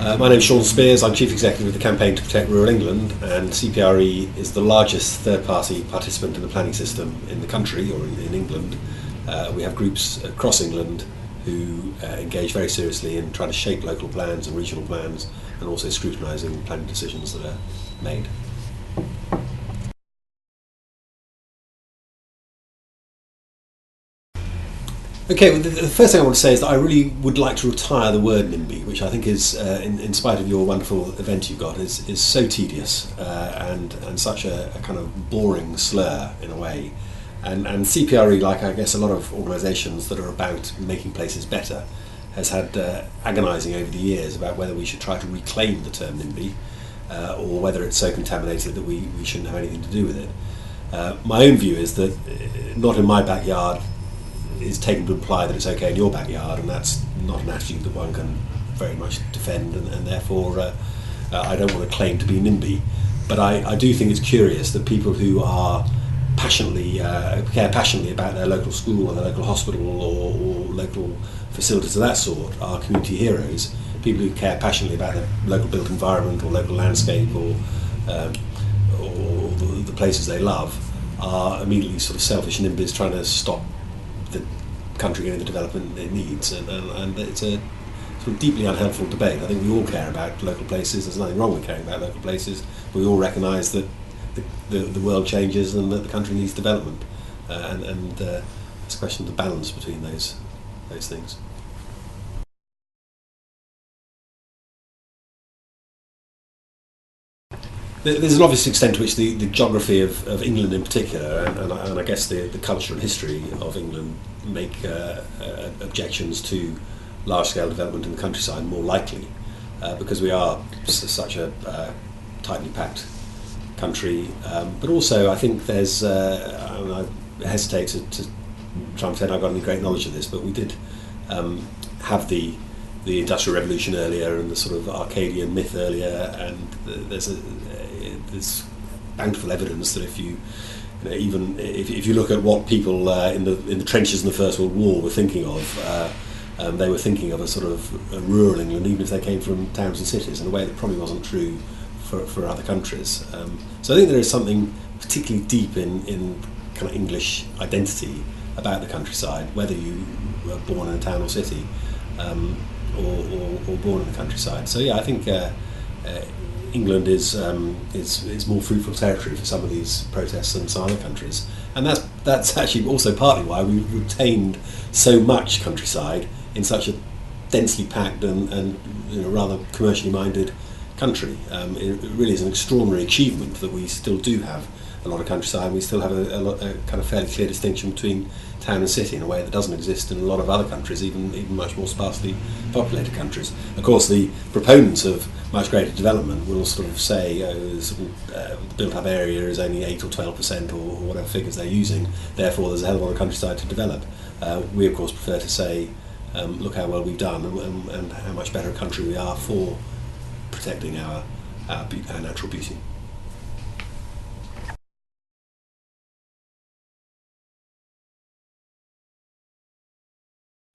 My name is Shaun Spiers. I'm Chief Executive of the Campaign to Protect Rural England, and CPRE is the largest third-party participant in the planning system in the country, or in England. We have groups across England who engage very seriously in trying to shape local plans and regional plans, and also scrutinising planning decisions that are made. Okay, well, the first thing I want to say is that I really would like to retire the word NIMBY, which I think is, in spite of your wonderful event you've got, is so tedious and such a kind of boring slur in a way. And CPRE, like I guess a lot of organisations that are about making places better, has had agonising over the years about whether we should try to reclaim the term NIMBY or whether it's so contaminated that we shouldn't have anything to do with it. My own view is that not in my backyard is taken to imply that it's okay in your backyard, and that's not an attitude that one can very much defend, and therefore I don't want to claim to be NIMBY. But I do think it's curious that people who are care passionately about their local school or their local hospital or local facilities of that sort are community heroes. People who care passionately about their local built environment or local landscape or the places they love are immediately sort of selfish NIMBYs trying to stop the country getting the development it needs, and it's a sort of deeply unhelpful debate. I think we all care about local places. There's nothing wrong with caring about local places. We all recognise that the world changes and that the country needs development, and it's a question of the balance between those things. There's an obvious extent to which the geography of England in particular, and I guess the culture and history of England make objections to large-scale development in the countryside more likely, because we are such a tightly packed country. But also I think there's, I hesitate to try and pretend I've got any great knowledge of this, but we did have the Industrial Revolution earlier and the sort of Arcadian myth earlier, and there's bountiful evidence that if you look at what people in the trenches in the First World War were thinking of, they were thinking of a sort of a rural England, even if they came from towns and cities, in a way that probably wasn't true for other countries. So I think there is something particularly deep in kind of English identity about the countryside, whether you were born in a town or city, or born in the countryside. So yeah, I think England is more fruitful territory for some of these protests than some other countries, and that's actually also partly why we retained so much countryside in such a densely packed and rather commercially minded country. It really is an extraordinary achievement that we still do have a lot of countryside. We still have a kind of fairly clear distinction between town and city in a way that doesn't exist in a lot of other countries, even much more sparsely populated countries. Of course, the proponents of much greater development will sort of say the built-up area is only 8 or 12% or whatever figures they're using, therefore there's a hell of a lot of countryside to develop. We of course prefer to say, look how well we've done and how much better a country we are for protecting our natural beauty.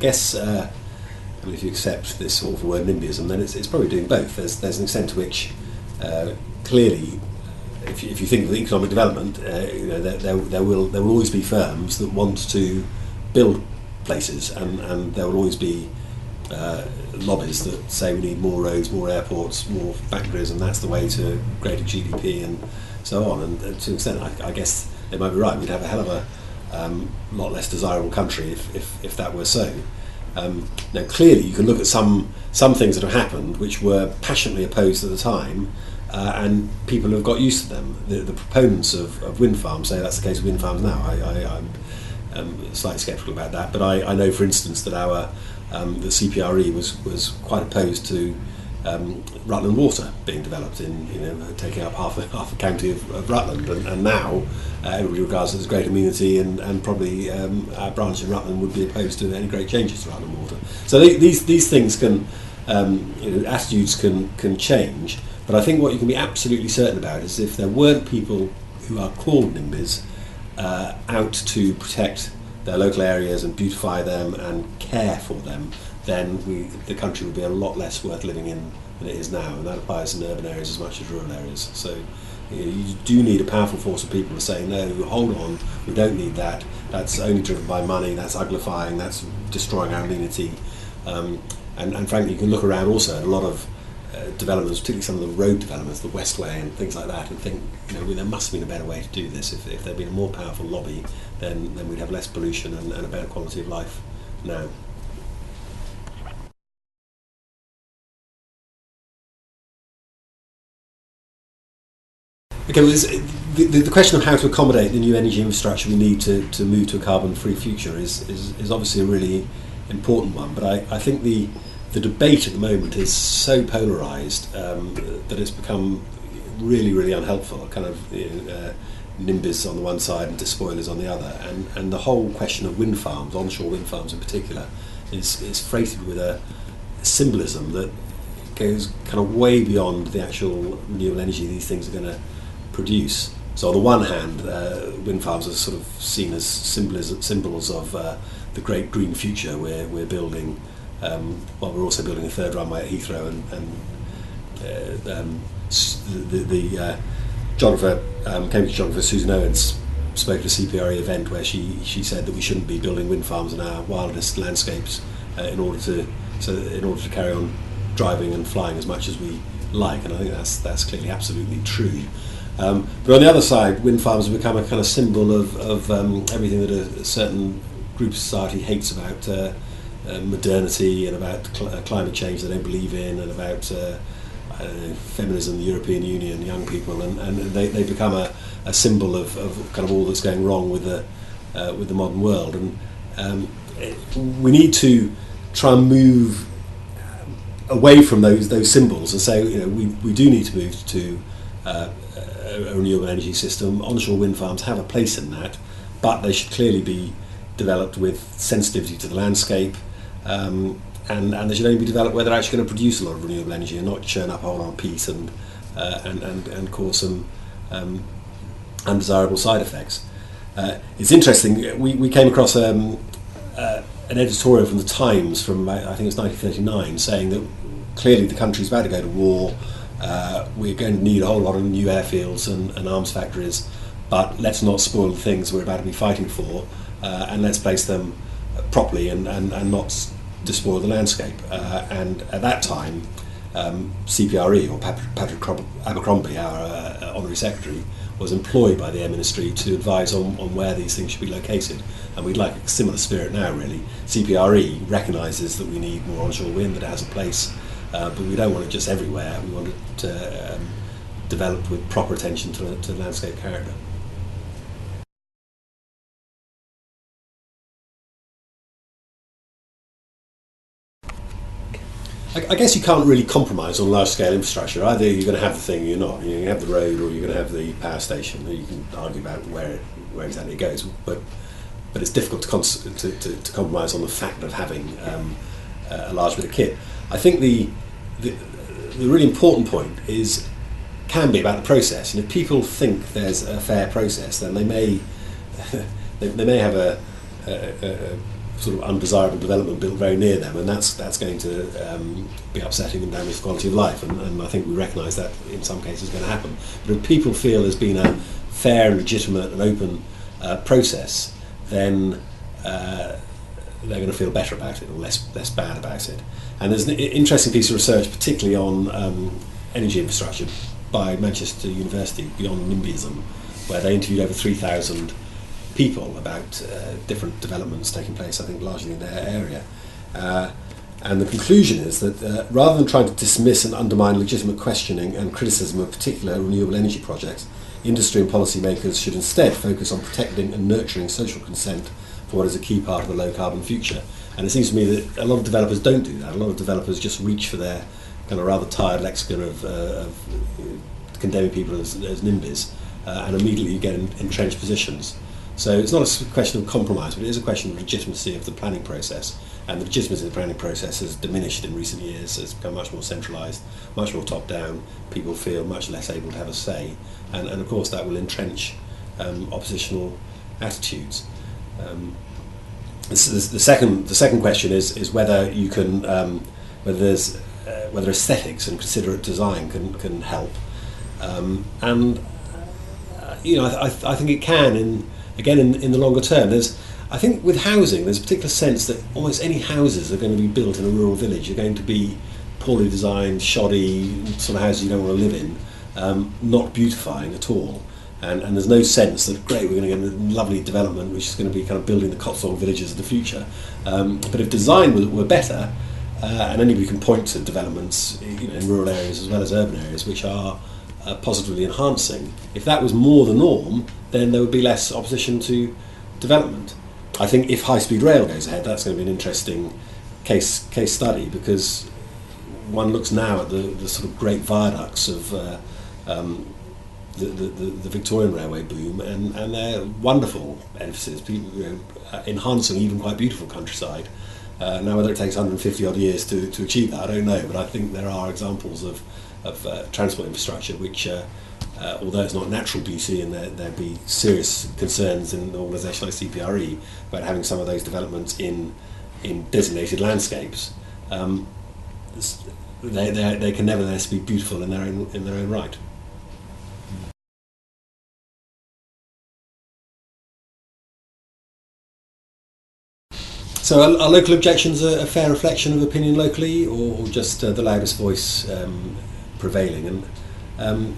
I guess, if you accept this awful word NIMBYism, then it's probably doing both. There's an extent to which, clearly, if you think of the economic development, there will always be firms that want to build places, and there will always be lobbies that say we need more roads, more airports, more factories, and that's the way to greater GDP and so on. And to an extent, I guess they might be right. We'd have a hell of a lot less desirable country if that were so. Now clearly you can look at some things that have happened which were passionately opposed at the time, and people have got used to them. The proponents of wind farms say that's the case with wind farms now. I'm slightly sceptical about that, but I know, for instance, that the CPRE was quite opposed to Rutland Water being developed taking up half a county of Rutland, and now everybody regards it as a great amenity, and probably our branch in Rutland would be opposed to any great changes to Rutland Water. So these things can, attitudes can change, but I think what you can be absolutely certain about is if there weren't people who are called NIMBYs out to protect their local areas and beautify them and care for them, then the country would be a lot less worth living in than it is now, and that applies in urban areas as much as rural areas. So you do need a powerful force of people to say, no, hold on, we don't need that, that's only driven by money, that's uglifying, that's destroying our amenity. And frankly, you can look around also at a lot of developments, particularly some of the road developments, the Westway and things like that, and think, there must have been a better way to do this. If there'd been a more powerful lobby, then we'd have less pollution and a better quality of life now. Okay, well, the question of how to accommodate the new energy infrastructure we need to move to a carbon-free future is obviously a really important one, but I think the debate at the moment is so polarised that it's become really unhelpful. Kind of NIMBYs on the one side and despoilers on the other, and the whole question of wind farms, onshore wind farms in particular, is freighted with a symbolism that goes kind of way beyond the actual renewable energy these things are going to produce. So on the one hand, wind farms are sort of seen as symbols of the great green future we're building. While we're also building a third runway at Heathrow, and the geographer, Cambridge geographer Susan Owens spoke at a CPRE event where she said that we shouldn't be building wind farms in our wildest landscapes in order to carry on driving and flying as much as we like, and I think that's clearly absolutely true. But on the other side, wind farms have become a kind of symbol of everything that a certain group of society hates about modernity and about climate change they don't believe in, and about feminism, the European Union, young people, and they become a symbol of kind of all that's going wrong with the modern world. And we need to try and move away from those symbols and say, we do need to move to a renewable energy system. Onshore wind farms have a place in that, but they should clearly be developed with sensitivity to the landscape, and they should only be developed where they're actually going to produce a lot of renewable energy and not churn up a whole lot of peat and cause some undesirable side effects. It's interesting, we came across an editorial from the Times from, I think it's 1939, saying that clearly the country's about to go to war. We're going to need a whole lot of new airfields and arms factories, but let's not spoil the things we're about to be fighting for, and let's place them properly and not despoil the landscape. And at that time, CPRE, or Patrick Abercrombie, our Honorary Secretary, was employed by the Air Ministry to advise on where these things should be located. And we'd like a similar spirit now, really. CPRE recognises that we need more onshore wind, that it has a place, but we don't want it just everywhere. We want it to develop with proper attention to landscape character. I guess you can't really compromise on large-scale infrastructure. Either you're going to have the thing or you're not. You're going to have the road or you're going to have the power station. You can argue about where exactly it goes, but it's difficult to compromise on the fact of having a large bit of kit. I think the really important point can be about the process, and if people think there's a fair process, then they may have a sort of undesirable development built very near them, and that's going to be upsetting and damage the quality of life, and I think we recognise that in some cases is going to happen. But if people feel there's been a fair and legitimate and open process, then they're going to feel better about it, or less bad about it. And there's an interesting piece of research, particularly on energy infrastructure, by Manchester University, Beyond NIMBYism, where they interviewed over 3,000 people about different developments taking place, I think largely in their area. And the conclusion is that rather than trying to dismiss and undermine legitimate questioning and criticism of particular renewable energy projects, industry and policymakers should instead focus on protecting and nurturing social consent for what is a key part of the low-carbon future. And it seems to me that a lot of developers don't do that. A lot of developers just reach for their kind of rather tired lexicon of condemning people as NIMBYs, and immediately you get in entrenched positions. So it's not a question of compromise, but it is a question of legitimacy of the planning process. And the legitimacy of the planning process has diminished in recent years. It's become much more centralised, much more top-down. People feel much less able to have a say. And of course that will entrench oppositional attitudes. The second question is whether you can whether aesthetics and considerate design can help, and I think it can in the longer term. I think with housing there's a particular sense that almost any houses are going to be built in a rural village are going to be poorly designed, shoddy sort of houses you don't want to live in, not beautifying at all. And there's no sense that, great, we're going to get a lovely development which is going to be kind of building the Cotswold villages of the future. But if design were better, and anybody can point to developments in rural areas as well as urban areas which are positively enhancing, if that was more the norm, then there would be less opposition to development. I think if high-speed rail goes ahead, that's going to be an interesting case study, because one looks now at the sort of great viaducts of the Victorian railway boom, and they're wonderful edifices, enhancing even quite beautiful countryside. Now, whether it takes 150 odd years to achieve that, I don't know, but I think there are examples of transport infrastructure which, although it's not natural beauty, and there'd be serious concerns in an organisation like CPRE about having some of those developments in designated landscapes, they can nevertheless be beautiful in their own right. So are local objections a fair reflection of opinion locally, or just the loudest voice prevailing? And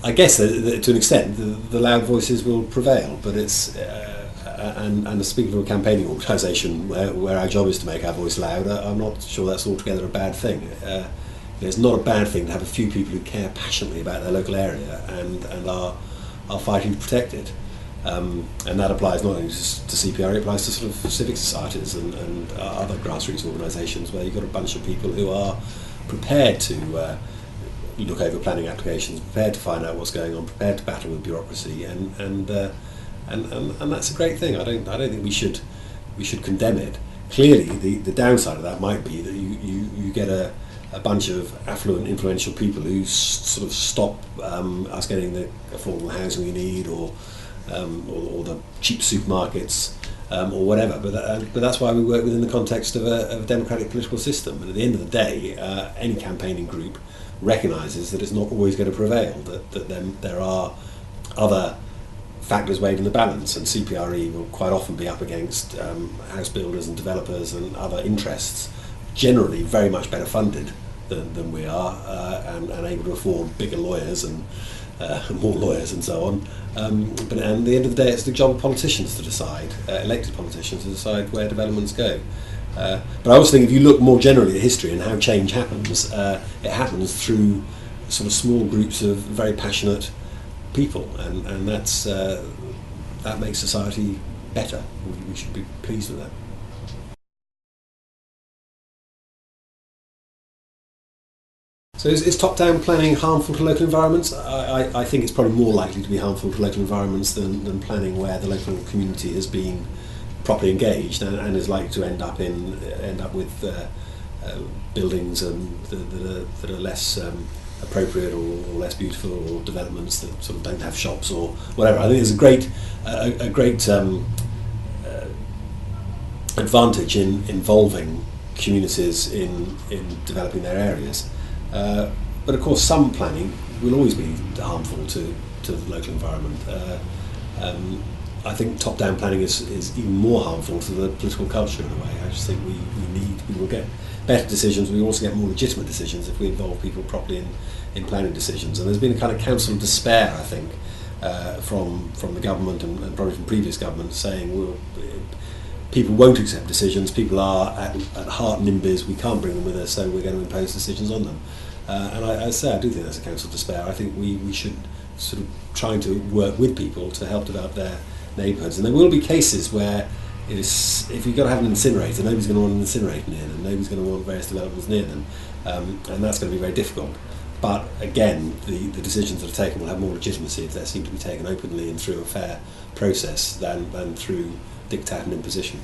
I guess to an extent the loud voices will prevail, but it's and speaking of a campaigning organisation where our job is to make our voice louder, I'm not sure that's altogether a bad thing. It's not a bad thing to have a few people who care passionately about their local area and are fighting to protect it. And that applies not only to CPR, it applies to sort of civic societies and other grassroots organisations where you've got a bunch of people who are prepared to look over planning applications, prepared to find out what's going on, prepared to battle with bureaucracy, and that's a great thing. I don't think we should condemn it. Clearly, the downside of that might be that you get a bunch of affluent, influential people who sort of stop us getting the affordable housing we need, or the cheap supermarkets, or whatever. But that's why we work within the context of a democratic political system. And at the end of the day, any campaigning group recognises that it's not always going to prevail. That then there are other factors weighed in the balance, and CPRE will quite often be up against house builders and developers and other interests, generally very much better funded than we are, and able to afford bigger lawyers and more lawyers and so on. But at the end of the day, it's the job of politicians to decide, elected politicians to decide where developments go. But I also think if you look more generally at history and how change happens, it happens through sort of small groups of very passionate people, and that makes society better. We should be pleased with that. So is top-down planning harmful to local environments? I think it's probably more likely to be harmful to local environments than planning where the local community has been properly engaged and is likely to end up with buildings that are less appropriate or less beautiful, or developments that sort of don't have shops or whatever. I think there's a great advantage in involving communities in developing their areas. But of course, some planning will always be harmful to the local environment. I think top-down planning is even more harmful to the political culture in a way. I just think we will get better decisions. We also get more legitimate decisions if we involve people properly in planning decisions. And there's been a kind of council of despair, I think, from the government and probably from previous governments, saying people won't accept decisions. People are at heart NIMBYs. We can't bring them with us, so we're going to impose decisions on them. And I do think that's a council of despair. I think we should sort of trying to work with people to help develop their neighbourhoods. And there will be cases where if you've got to have an incinerator, nobody's going to want an incinerator near them. Nobody's going to want various developments near them, and that's going to be very difficult. But again, the decisions that are taken will have more legitimacy if they seem to be taken openly and through a fair process than through diktat and imposition.